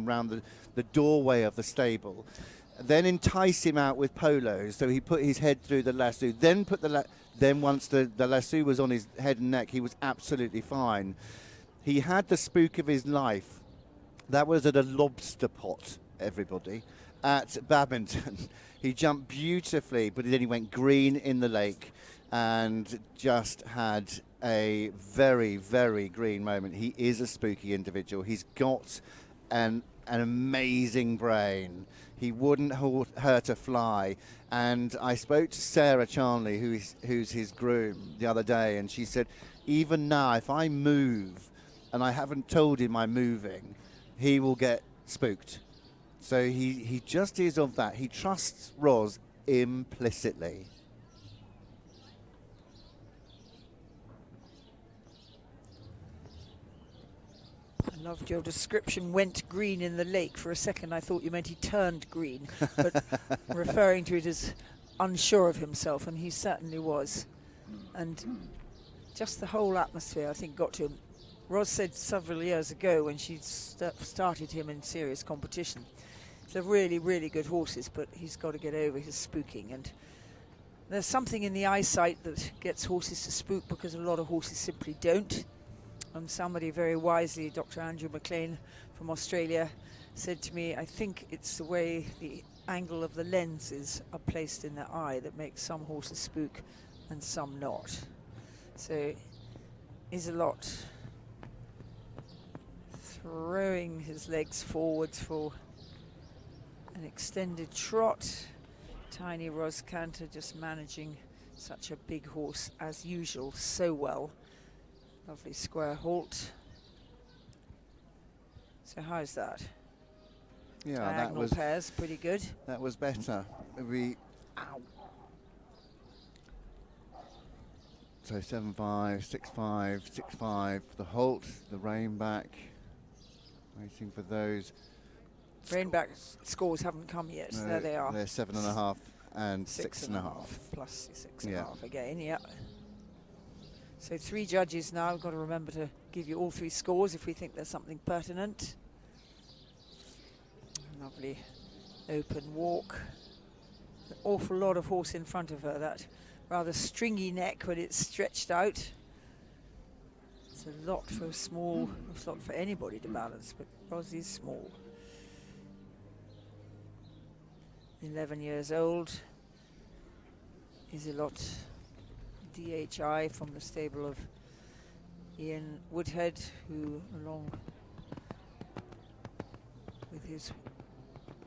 him round the doorway of the stable, then entice him out with polos. So he put his head through the lasso, then put then once the lasso was on his head and neck, he was absolutely fine. He had the spook of his life. That was at a lobster pot, everybody, at Badminton. He jumped beautifully, but then he went green in the lake and just had a very, very green moment. He is a spooky individual. He's got an amazing brain. He wouldn't hurt a fly. And I spoke to Sarah Charnley, who's his groom, the other day, and she said, even now, if I move and I haven't told him I'm moving, he will get spooked. So he just is of that. He trusts Ros implicitly. I loved your description, went green in the lake. For a second I thought you meant he turned green, but referring to it as unsure of himself, and he certainly was. And just the whole atmosphere, I think, got to him. Ros said several years ago when she started him in serious competition, they're really, really good horses, but he's got to get over his spooking. And there's something in the eyesight that gets horses to spook, because a lot of horses simply don't. And somebody very wisely, Dr. Andrew McLean from Australia, said to me, I think it's the way the angle of the lenses are placed in the eye that makes some horses spook and some not. So Izilot throwing his legs forwards for an extended trot. Tiny Ros Canter just managing such a big horse as usual so well. Lovely square halt. So how's that? Yeah, diagonal that was pairs, pretty good. That was better. Ow. So 7-5, 6-5, 6-5 for the halt, the rein back. Waiting for those. Rein back scores haven't come yet. No, there they are. They're 7.5 and 6.5. Plus 6.5 again, yeah. So 3 judges now. We've got to remember to give you all 3 scores if we think there's something pertinent. Lovely open walk. An awful lot of horse in front of her. That rather stringy neck when it's stretched out. It's a lot for a small, it's a lot for anybody to balance, but Ros is small. 11 years old. Izilot DHI from the stable of Ian Woodhead, who along with his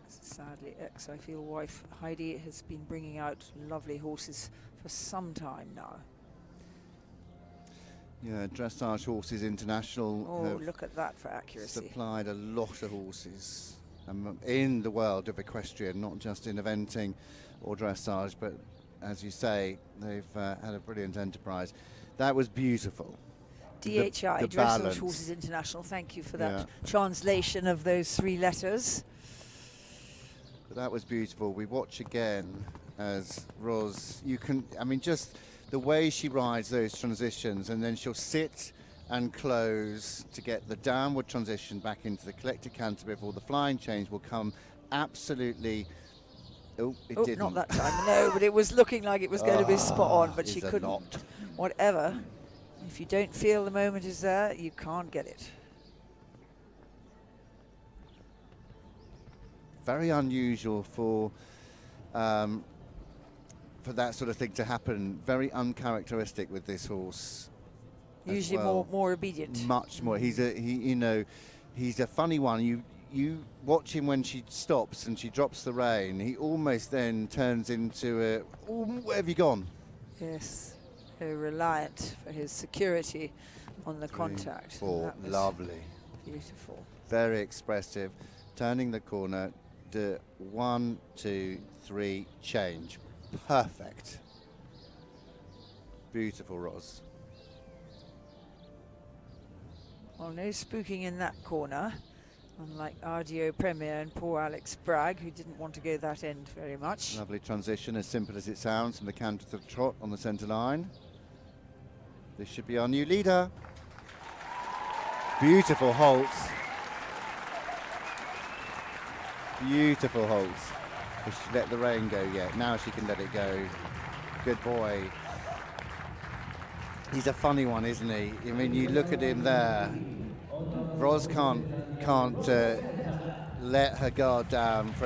sadly ex, I feel, wife Heidi, has been bringing out lovely horses for some time now. Yeah, Dressage Horses International. Oh, look at that for accuracy. Supplied a lot of horses in the world of equestrian, not just in eventing or dressage, but as you say, they've had a brilliant enterprise. That was beautiful. DHI, the Dressage balance. Horses International. Thank you for that translation of those 3 letters. But that was beautiful. We watch again as Ros, you can, I mean, just the way she rides those transitions, and then she'll sit and close to get the downward transition back into the collected canter before the flying change will come absolutely. Oh, it didn't. Not that time, no, but it was looking like it was going to be spot on, but she couldn't. Not. Whatever. If you don't feel the moment is there, you can't get it. Very unusual for that sort of thing to happen. Very uncharacteristic with this horse. Usually more obedient. Much more. He's a funny one. You watch him when she stops and she drops the rein. He almost then turns into a, oh, where have you gone? Yes, very reliant for his security on the 3, contact. 4, lovely. Beautiful. Very expressive. Turning the corner, 1, 2, 3, change. Perfect. Beautiful, Ros. Well, no spooking in that corner, unlike RDO Premier and poor Alex Bragg, who didn't want to go that end very much. Lovely transition, as simple as it sounds, from the canter to the trot on the centre line. This should be our new leader. Beautiful halt. Beautiful holds. Has she let the rein go yet? Now she can let it go. Good boy. He's a funny one, isn't he? I mean, you look at him there. Ros can't let her guard down for a